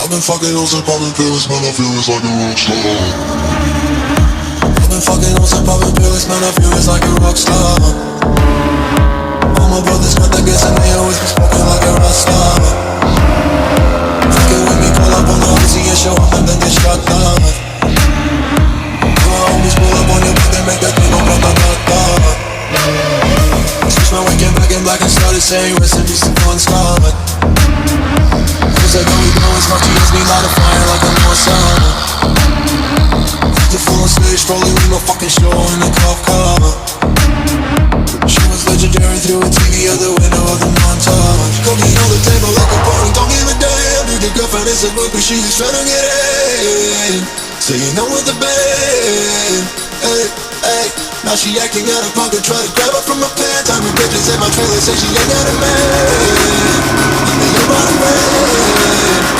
I've been fucking hoes and popping pills, man, I feel it's like a rock star. I've been fucking hoes and popping pills, man, I feel it's like a rock star. All my brothers got that gas and they always been smoking like a rock star. Fucking with me, pull up on the Uzi and show up and then get shot down. My homies pull up on your back and make that thing go ba-ba-ba-ba. Switch my waking back in black and started saying rest in peace to Bon Scott. Cause I know we go as much as me light a fire like a North Sun. The full on stage, rolling with no fucking show in a cop car. She was legendary through a TV out the window of the montage. Cooking on the table like a party, don't give a damn. Dude, your girlfriend is a groupie, she is trying to get in. Saying I'm with the band, hey, hey. Now she acting out of pocket, try to grab her from my pants. I'm in bitches in my trailer, say she ain't got a man. And they ain't brought a man.